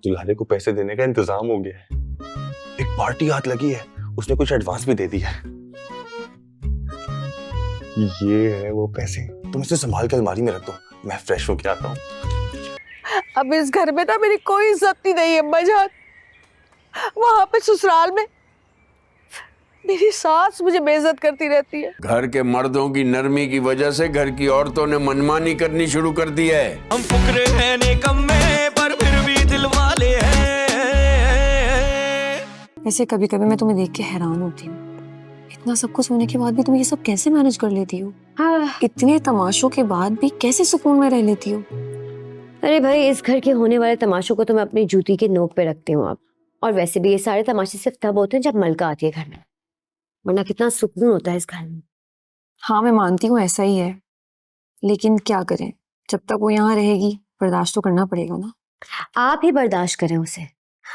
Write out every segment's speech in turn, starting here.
दुल्हने को पैसे देने का इंतजाम हो गया है। एक पार्टी हाथ लगी है, उसने कुछ एडवांस भी दे दिया है। ये है वो पैसे, तुम इसे संभाल के अलमारी में रख दो, मैं फ्रेश होके आता हूँ। अब इस घर में ना मेरी कोई इज्जत नहीं रही है अम्मा जान। वहां पे ससुराल में मेरी सास मुझे बेइज्जत करती रहती है। घर के मर्दों की नरमी की वजह से घर की औरतों ने मनमानी करनी शुरू कर दी है। हम फुकरे हैं निकम्मे पर फिर भी दिल वाले हैं। ऐसे कभी कभी मैं तुम्हें देख के हैरान होती हूँ, इतना सब कुछ होने के बाद भी तुम ये सब कैसे मैनेज कर लेती हो? हाँ। इतने तमाशों के बाद भी कैसे सुकून में रह लेती हो? अरे भाई, इस घर के होने वाले तमाशों को तो मैं अपनी जूती के नोक पे रखती हूँ अब। और वैसे भी ये सारे तमाशे सिर्फ तब होते हैं जब मलका आती है घर में, वरना कितना सुकून होता है इस घर में। हाँ मैं मानती हूँ ऐसा ही है, लेकिन क्या करें, जब तक वो यहाँ रहेगी बर्दाश्त तो करना पड़ेगा ना। आप ही बर्दाश्त करें उसे।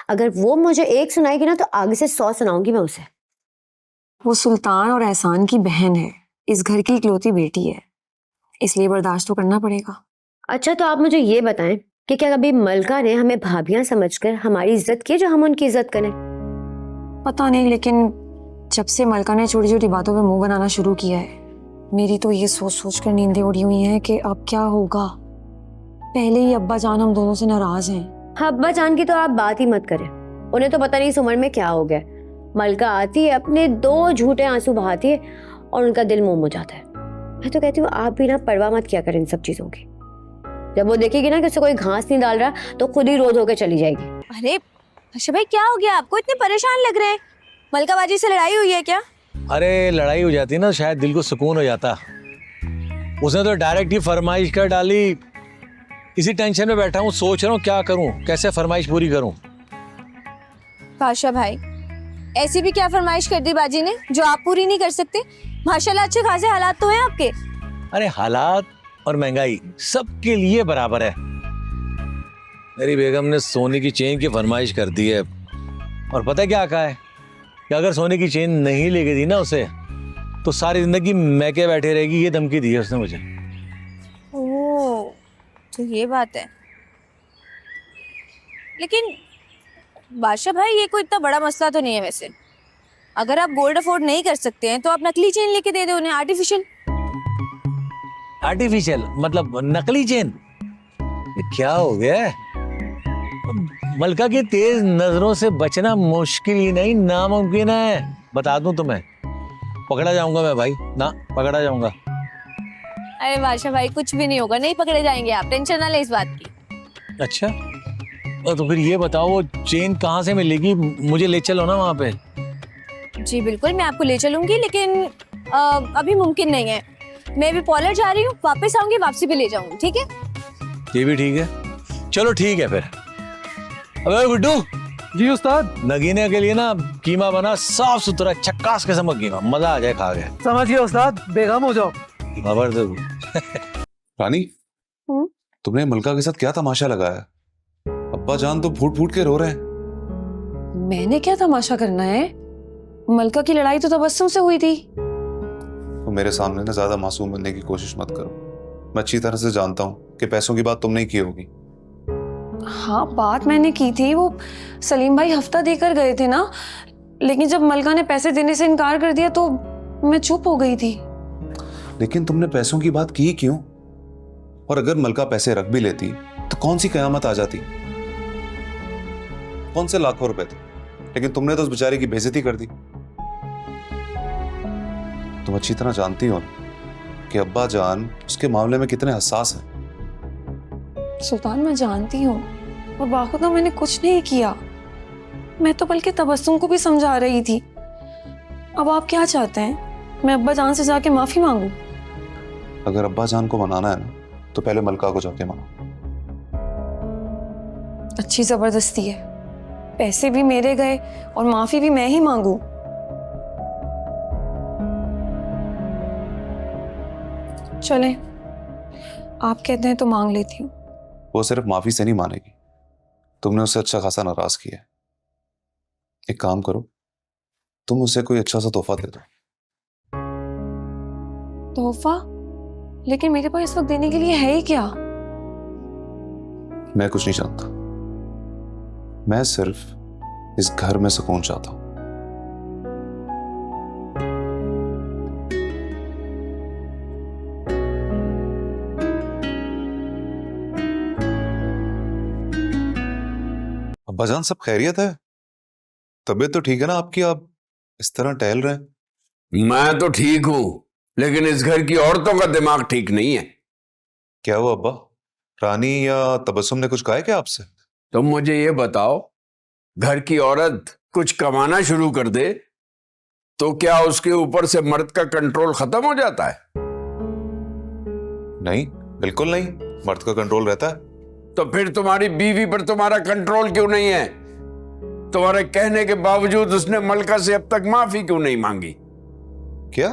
अगर वो मुझे एक सुनाएगी ना तो आगे से 100 सुनाऊंगी मैं उसे। वो सुल्तान और एहसान की बहन है, इस घर की इकलौती बेटी है, इसलिए बर्दाश्त तो करना पड़ेगा। अच्छा तो आप मुझे ये बताएं कि क्या कभी मलका ने हमें भाभियां समझकर हमारी इज्जत की जो हम उनकी इज्जत करें? पता नहीं, लेकिन जब से मलका ने छोटी छोटी बातों पे मुंह बनाना शुरू किया है, मेरी तो ये सोच सोच कर नींदें उड़ी हुई हैं कि अब क्या होगा। पहले ही अब्बा जान हम दोनों से नाराज हैं। अब्बा जान की तो आप बात ही मत करें, उन्हें तो पता नहीं इस उम्र में क्या हो गया। मलका आती है, अपने 2 झूठे आंसू बहाती है और उनका दिल मोम हो जाता है। मैं तो कहती हूँ आप भी ना परवाह मत किया करें इन सब चीजों की। जब वो देखेगी ना कि उसे कोई घास नहीं डाल रहा तो खुद ही रोज होकर चली जाएगी। अरे अच्छा भाई, क्या हो गया आपको? इतने परेशान लग रहे हैं। मलका बाजी से लड़ाई हुई है क्या? अरे लड़ाई हो जाती ना शायद दिल को सुकून हो जाता। उसने तो डायरेक्ट ही फरमाइश कर डाली। इसी टेंशन में बैठा हूँ, सोच रहा हूँ क्या करूँ, कैसे फरमाइश पूरी करूँ। पाशा भाई, ऐसी भी क्या फरमाइश कर दी बाजी ने जो आप पूरी नहीं कर सकते? माशाल्लाह अच्छे खासे हालात तो हैं आपके। अरे हालात और महंगाई सबके लिए बराबर है। मेरी बेगम ने सोने की चेन की फरमाइश कर दी है, और पता है क्या कहा है कि अगर सोने की चेन नहीं लेके दी ना उसे तो सारी जिंदगी मैके बैठे रहेगी। ये धमकी दी है उसने मुझे। ओह, तो ये बात है। लेकिन बादशाह भाई, ये कोई इतना बड़ा मसला तो नहीं है वैसे। अगर आप गोल्ड अफोर्ड नहीं कर सकते हैं तो आप नकली चेन लेके दे दो उन्हें, आर्टिफिशियल। आर्टिफिशियल मतलब नकली चेन? ये क्या हो गया है? मलका की तेज नजरों से बचना मुश्किल ही नहीं नामुमकिन है, बता दूं तुम्हें। पकड़ा जाऊंगा मैं भाई, ना पकड़ा जाऊंगा। अरे बादशाह भाई, कुछ भी नहीं होगा, नहीं पकड़े जाएंगे आप, टेंशन ना ले इस बात की। अच्छा तो फिर ये बताओ वो चेन कहाँ से मिलेगी? मुझे ले चलो ना वहाँ पे। जी बिल्कुल, मैं आपको ले चलूंगी, लेकिन अभी मुमकिन नहीं है। मैं भी पॉलर जा रही हूँ, वापस आऊंगी, वापसी पे ले जाऊंगी, ठीक है? ये भी ठीक है, चलो ठीक है फिर। अबे गुड्डू। जी उस्ताद। नगीने के लिए ना कीमा बना, साफ सुथरा चक्कास किस्म का कीमा, मजा आ जाए खा के। समझ गया उस्ताद, बेगम हो जाओ। खबर दो। रानी, तुमने मलका के साथ क्या तमाशा लगाया? अब्बा जान तो फूट फूट के रो रहे हैं। मैंने क्या तमाशा करना है? मलका की लड़ाई तो तबस्सुम से हुई थी। तो मेरे सामने ना ज्यादा मासूम बनने की कोशिश मत करो। मैं अच्छी तरह से जानता हूँ कि पैसों की बात तुमने ही की होगी। हाँ बात मैंने की थी, वो सलीम भाई हफ्ता देकर गए थे ना, लेकिन जब मलका ने पैसे देने से इनकार कर दिया तो मैं चुप हो गई थी। लेकिन तुमने पैसों की बात की क्यों? और अगर मलका पैसे रख भी लेती तो कौन सी कयामत आ जाती? कौन से लाखों रुपए थे, लेकिन तुमने तो उस बेचारे की बेइज्जती कर दी। तुम अच्छी तरह जानती हो कि अब्बा जान उसके मामले में कितने हसास हैं। सुल्तान मैं जानती हूँ, और बाखुदा मैंने कुछ नहीं किया। मैं तो बल्कि तबस्सुम को भी समझा रही थी। अब आप क्या चाहते हैं, मैं अब्बा जान से जाके माफी मांगू? अगर अब्बा जान को मनाना है ना तो पहले मलका को जाके मनाओ। अच्छी जबरदस्ती है, पैसे भी मेरे गए और माफी भी मैं ही मांगू? चले, आप कहते हैं तो मांग लेती हूँ। वो सिर्फ माफी से नहीं मानेगी, तुमने उसे अच्छा खासा नाराज किया है। एक काम करो, तुम उसे कोई अच्छा सा तोहफा दे दो। तोहफा? लेकिन मेरे पास इस वक्त देने के लिए है ही क्या? मैं कुछ नहीं जानता, मैं सिर्फ इस घर में सुकून चाहता हूं। अब्बाजान, सब खैरियत है? तबीयत तो ठीक है ना आपकी? आप इस तरह टहल रहे हैं। मैं तो ठीक हूं, लेकिन इस घर की औरतों का दिमाग ठीक नहीं है। क्या हुआ अब्बा? रानी या तबस्सुम ने कुछ कहा है क्या आपसे? तुम मुझे ये बताओ, घर की औरत कुछ कमाना शुरू कर दे तो क्या उसके ऊपर से मर्द का कंट्रोल खत्म हो जाता है? नहीं, बिल्कुल नहीं। मर्द का कंट्रोल रहता है। तो फिर तुम्हारी बीवी पर तुम्हारा कंट्रोल क्यों नहीं है? तुम्हारे कहने के बावजूद उसने मलका से अब तक माफी क्यों नहीं मांगी? क्या?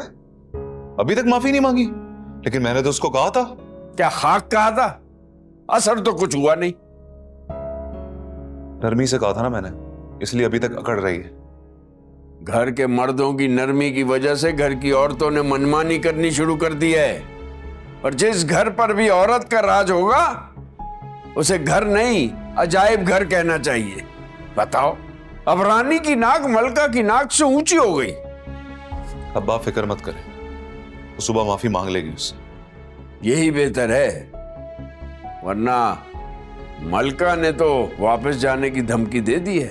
अभी तक माफी नहीं मांगी? लेकिन मैंने तो उसको कहा था। क्या खाक कहा था? असर तो कुछ हुआ नहीं। नरमी से कहा था ना मैंने, इसलिए अभी तक अकड़ रही है। घर के मर्दों की नरमी की वजह से घर की औरतों ने मनमानी करनी शुरू कर दी है। और जिस घर पर भी औरत का राज होगा उसे घर नहीं, अजायब घर कहना चाहिए। बताओ, अब रानी की नाक मलका की नाक से ऊंची हो गई। अब्बा फिक्र मत करें, वो सुबह माफी मांग लेगी उससे। यही बेहतर है, वरना मलका ने तो वापस जाने की धमकी दे दी है।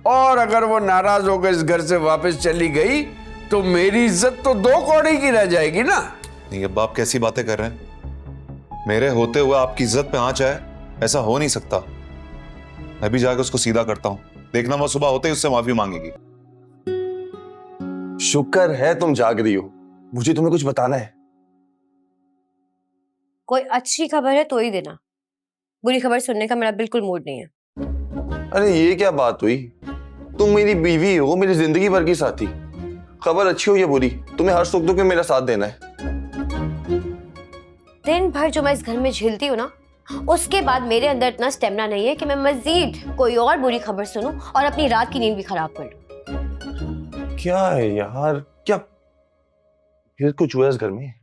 और अगर वो नाराज होकर इस घर से वापस चली गई तो मेरी इज्जत तो 2 कौड़ी की रह जाएगी ना। नहीं अब्बा, आप कैसी बातें कर रहे हैं? मेरे होते हुए आपकी इज्जत पे आंच आए, ऐसा हो नहीं सकता। मैं भी जाकर उसको सीधा करता हूं, देखना वो सुबह होते ही उससे माफी मांगेगी। शुक्र है तुम जाग रही हो, मुझे तुम्हें कुछ बताना है। कोई अच्छी खबर है तो ही देना, बुरी खबर सुनने का मेरा बिल्कुल मूड नहीं है। अरे ये क्या बात हुई? तुम मेरी बीवी हो, मेरी जिंदगी भर की साथी। खबर अच्छी हो या बुरी, तुम्हें हर सुख दुख में मेरा साथ देना है। दिन भर जो मैं इस घर में झेलती हूँ ना, उसके बाद मेरे अंदर इतना स्टेमिना नहीं है कि मैं मजीद कोई और बुरी खबर सुनूं और अपनी रात की नींद भी खराब कर लूं। क्या है यार, क्या फिर कुछ हुआ इस घर में?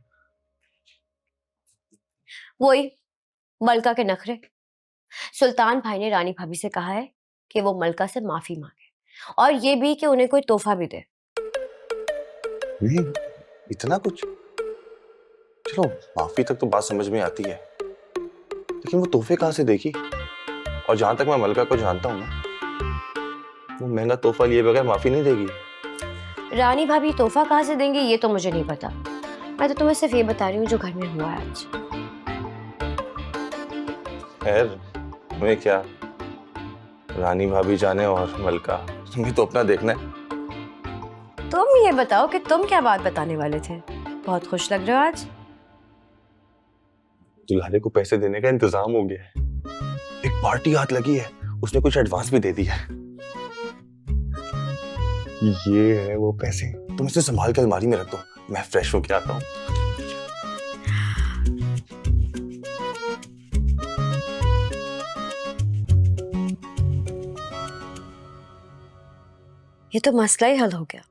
वही मलका के नखरे। सुल्तान भाई ने रानी भाभी से कहा है कि वो मलका से माफी मांगे और ये भी कि उन्हें कोई तोहफा भी दे। इतना कुछ? चलो माफी तक तो बात समझ में आती है, लेकिन वो तोहफे कहाँ से देगी? और जहां तक मैं मलका को जानता हूँ ना, वो महंगा तोहफा लिए बगैर माफी नहीं देगी। रानी भाभी तोहफा कहाँ से देंगी ये तो मुझे नहीं पता। मैं तो तुम्हें सिर्फ ये बता रही हूँ जो घर में हुआ है आज। खैर, तुम्हें क्या, रानी भाभी जाने और मलका, तुम्हें तो अपना देखना है। तुम ये बताओ कि तुम क्या बात बताने वाले थे? बहुत खुश लग रहे हो आज। दुल्हने को पैसे देने का इंतजाम हो गया है। एक पार्टी हाथ लगी है, उसने कुछ एडवांस भी दे दिया है। ये है वो पैसे, तुम इसे संभाल के अलमारी में रख दो, मैं फ्रेश होके आता हूँ। ये तो मसला ही हल हो गया।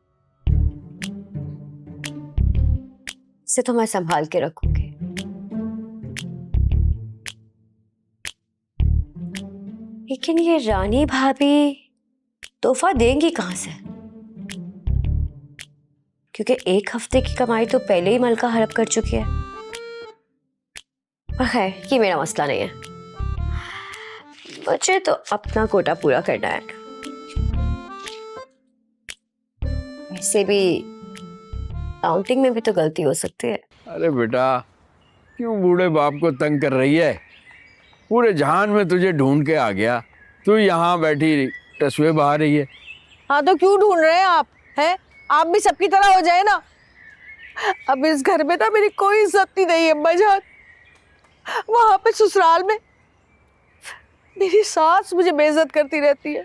इसे तो मैं संभाल के रखूंगी। लेकिन ये रानी भाभी तोहफा देंगी कहां से? क्योंकि 1 हफ्ते की कमाई तो पहले ही मलका हड़प कर चुकी है। पर खैर, ये मेरा मसला नहीं है। मुझे तो अपना कोटा पूरा करना है। वैसे भी काउंटिंग में भी तो गलती हो सकती है। अरे बेटा, क्यों बूढ़े बाप को तंग कर रही है? पूरे जहान में तुझे ढूंढ के आ गया, तू यहाँ बैठी तस्वीर बहा रही है। हाँ तो क्यों ढूंढ रहे हैं आप? हैं? आप भी सबकी तरह हो जाए ना। अब इस घर में ना मेरी कोई इज्जत नहीं रही है अम्मा जान। वहां पे ससुराल में मेरी सास मुझे बेइज्जत करती रहती है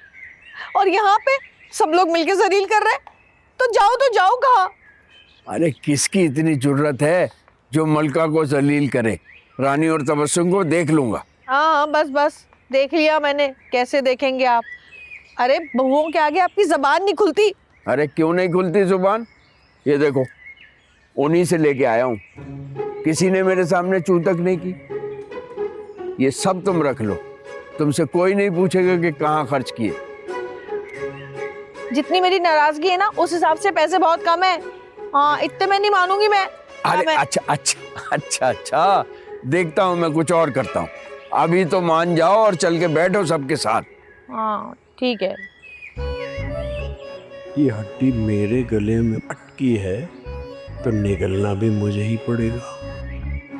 और यहाँ पे सब लोग मिलके जलील कर रहे हैं। तो जाओ कहाँ? अरे किसकी इतनी जुर्रत है जो मलका को जलील करे? रानी और तबस्सुम को देख लूंगा। हाँ बस देख लिया मैंने। कैसे देखेंगे आप? अरे बहुओं के आगे आपकी जबान नहीं खुलती। अरे क्यों नहीं खुलती जुबान? ये देखो, उन्हीं से लेके आया हूँ, किसी ने मेरे सामने चू तक नहीं की। ये सब तुम रख लो, तुमसे कोई नहीं पूछेगा कि कहाँ खर्च किए। जितनी मेरी नाराजगी है ना उस हिसाब से पैसे बहुत कम है। हाँ इतने में नहीं मानूंगी मैं। हाँ, अरे मैं- अच्छा, देखता हूँ मैं कुछ और करता हूँ। अभी तो मान जाओ और चल के बैठो सबके साथ। हाँ ठीक है। ये हड्डी मेरे गले में अटकी है तो निगलना भी मुझे ही पड़ेगा।